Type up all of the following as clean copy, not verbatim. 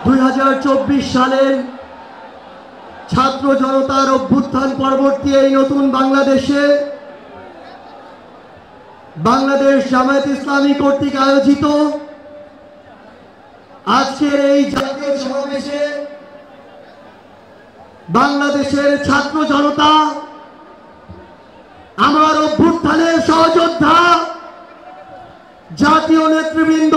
2024 সালের ছাত্র জনতার অভ্যুত্থান পরবর্তী এই নতুন বাংলাদেশে বাংলাদেশ জামায়াত ইসলামী কর্তৃক আয়োজিত আজকের এই জাতীয় সমাবেশে বাংলাদেশের ছাত্র জনতা, আমার অভ্যুত্থানের সহযোদ্ধা, জাতীয় নেতৃবৃন্দ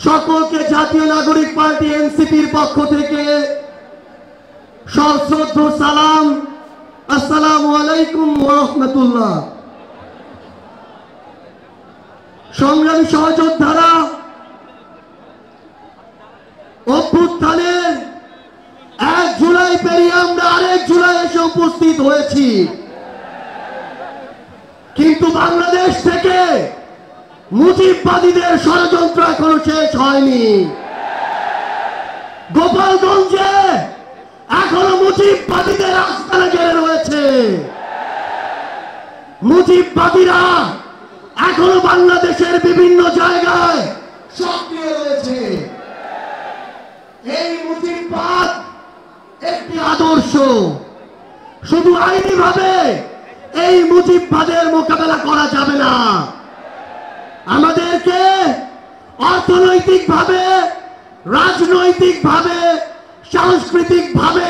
সকলকে জাতীয় নাগরিক পার্টি এনসিপির পক্ষ থেকে সশ্রদ্ধ সালাম। আসসালামু আলাইকুম ওয়া রাহমাতুল্লাহ। সংগ্রামী সহযোদ্ধারা, অভ্যুত্থানের 1 জুলাই পেরিয়ে আমরা আরেক জুলাই এসে উপস্থিত হয়েছি, কিন্তু বাংলাদেশ থেকে মুজিববাদীদের ষড়যন্ত্র এখনো শেষ হয়নি। গোপালগঞ্জে এখনো মুজিববাদীদের আস্তানা ঘিরে রয়েছে। মুজিববাদীরা এখনো বাংলাদেশের বিভিন্ন জায়গায় সক্রিয় রয়েছে। এই মুজিববাদ একটি আদর্শ, শুধু আইনি ভাবে এই মুজিববাদের মোকাবেলা করা যাবে না। আমাদেরকে অর্থনৈতিক ভাবে, রাজনৈতিক ভাবে, সাংস্কৃতিক ভাবে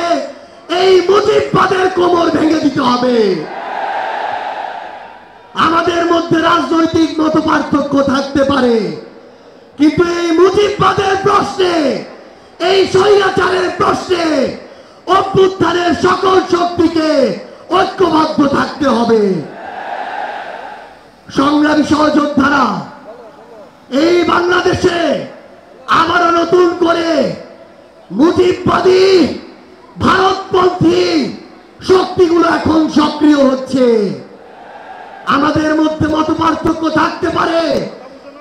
এই মুজিববাদের কোমর ভেঙে দিতে হবে। আমাদের মধ্যে রাজনৈতিক মতপার্থক্য থাকতে পারে, কিন্তু এই মুজিববাদের প্রশ্নে, এই স্বৈরাচারের প্রশ্নে অভ্যুত্থানের সকল শক্তিকে ঐক্যবদ্ধ থাকতে হবে। সংগ্রামী সহযোদ্ধারা, এই বাংলাদেশে আবারও নতুন করে মুজিববাদী ভারতপন্থী শক্তিগুলো এখন সক্রিয় হচ্ছে। আমাদের মধ্যে মতপার্থক্য থাকতে পারে,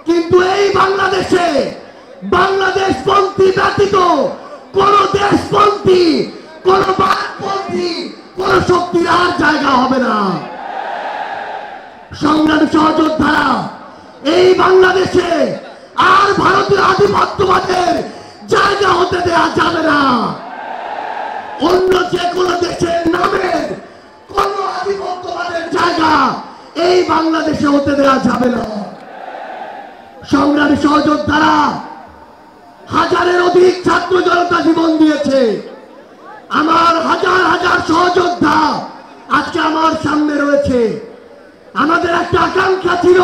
কিন্তু এই বাংলাদেশে বাংলাদেশপন্থী ব্যতীত কোন দেশপন্থী, কোন ভারতপন্থী, কোন শক্তির আর জায়গা হবে না। সংগ্রামী সহযোদ্ধারা, এই বাংলাদেশে আর ভারতীয় আধিপত্যবাদের জায়গা হতে দেওয়া যাবে না। অন্য যে কোনো দেশের নামে কোন আধিপত্যবাদের জায়গা এই বাংলাদেশে হতে দেওয়া যাবে না। সংগ্রামী সহযোদ্ধারা, হাজারের অধিক ছাত্র জনতা জীবন দিয়েছে। আমার হাজার হাজার সহযোদ্ধা আজকে আমার সামনে রয়েছে। আমাদের একটা আকাঙ্ক্ষা ছিল,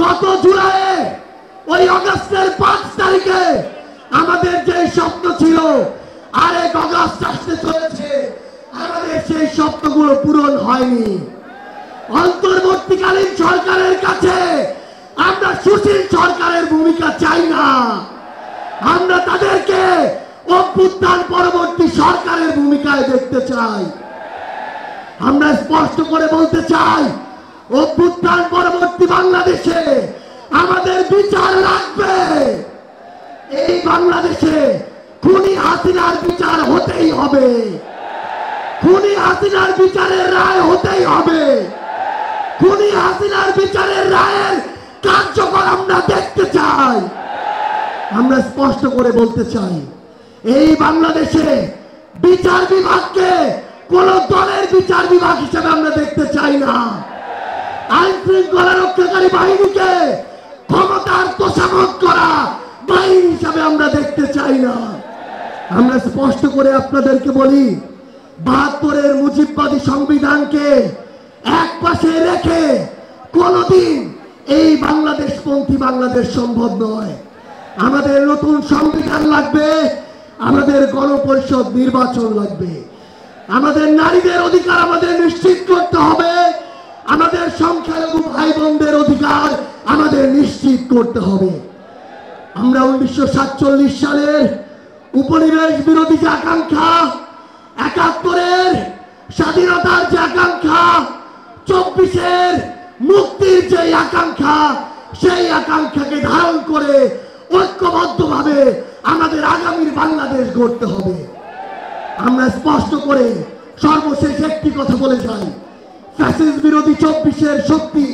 গত জুলাইয়ে ওই আগস্টের 5 তারিখে আমাদের যে স্বপ্ন ছিল, আরেক আগস্ট আসতে চলেছে, আমাদের সেই স্বপ্নগুলো পূরণ হয়নি। অন্তর্বর্তীকালীন সরকারের কাছে আমরা সুশীল সরকারের ভূমিকা চাই না। আমরা তাদেরকে অভ্যুত্থান পরবর্তী সরকারের ভূমিকায় দেখতে চাই। আমরা স্পষ্ট করে বলতে চাই, অভ্যুত্থান পরবর্তী বাংলাদেশে আমাদের বিচার লাগবে। এই বাংলাদেশে খুনি হাসিনার বিচার হতেই হবে। খুনি হাসিনার বিচারের রায় হতেই হবে। খুনি হাসিনার বিচারের রায়ের কার্যকর আমরা দেখতে চাই। আমরা স্পষ্ট করে বলতে চাই, এই বাংলাদেশে বিচার বিভাগকে কোন দলের বিচার বিভাগ হিসেবে আমরা দেখতে চাই না। আইন শৃঙ্খলা রক্ষাকারী বাহিনীকে ক্ষমতার তোষামত করা বাহিনী হিসাবে আমরা দেখতে চাই না। আমরা স্পষ্ট করে আপনাদেরকে বলি, 72-এর মুজিববাদী সংবিধানকে এক পাশে রেখে কোনদিন এই বাংলাদেশপন্থী বাংলাদেশ সম্ভব নয়। আমাদের নতুন সংবিধান লাগবে, আমাদের গণপরিষদ নির্বাচন লাগবে, আমাদের নারীদের অধিকার আমাদের নিশ্চিত করতে হবে, আমাদের সংখ্যালঘু ভাই বোনদের অধিকার আমাদের নিশ্চিত করতে হবে। আমরা 1947 সালের উপনিবেশ বিরোধী যে আকাঙ্ক্ষা, 71-এর স্বাধীনতার যে আকাঙ্ক্ষা, 24-এর মুক্তির যে আকাঙ্ক্ষা, সেই আকাঙ্ক্ষাকে ধারণ করে ঐক্যবদ্ধভাবে আমাদের আগামীর বাংলাদেশ গড়তে হবে। আমরা স্পষ্ট করে সর্বশেষ একটি কথা বলে যাই, ফ্যাসিস্ট বিরোধী 24-এর শক্তি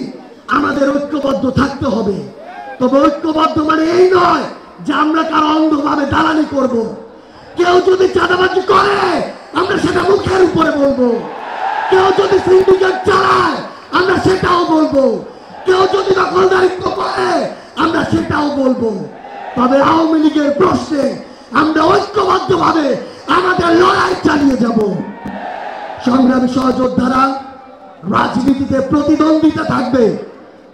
আমাদের ঐক্যবদ্ধ থাকতে হবে। তবে ঐক্যবদ্ধ মানে এই নয় যে আমরা কারো অন্ধভাবে দালালি করব। কেউ যদি চাঁদাবাজি করে আমরা সেটা মুখের উপরে বলবো, কেউ যদি সিন্ডিকেট চালায় আমরা সেটাও বলবো, কেউ যদি দখলদারিত্ব করে আমরা সেটাও বলবো। তবে আওয়ামী লীগের প্রশ্নে আমরা ঐক্যবদ্ধভাবে আমাদের লড়াই চালিয়ে যাব। সংগ্রামী সহযোদ্ধারা, রাজনীতিতে প্রতিদ্বন্দ্বিতা থাকবে,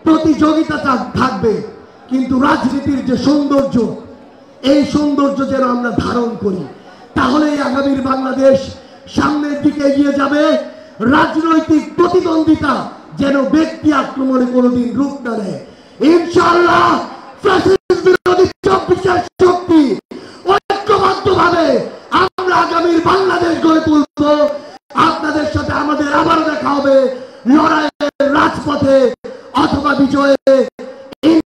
প্রতিযোগিতা থাকবে, কিন্তু রাজনীতির যে সৌন্দর্য, এই সৌন্দর্য যেন আমরা ধারণ করি, তাহলে আগামীর বাংলাদেশ সামনের দিকে এগিয়ে যাবে। রাজনৈতিক প্রতিদ্বন্দ্বিতা যেন ব্যক্তি আক্রমণে কোনোদিন রূপ না নেয়। ইনশাআল্লাহ ফ্যাসিস্ট বিরোধী 24 শক্তি ঐক্যবদ্ধভাবে আমরা আগামীর বাংলাদেশ গড়ে তুলব। আপনাদের সাথে আমাদের আবার দেখা হবে লড়াইয়ের রাজপথে অথবা বিজয়ে।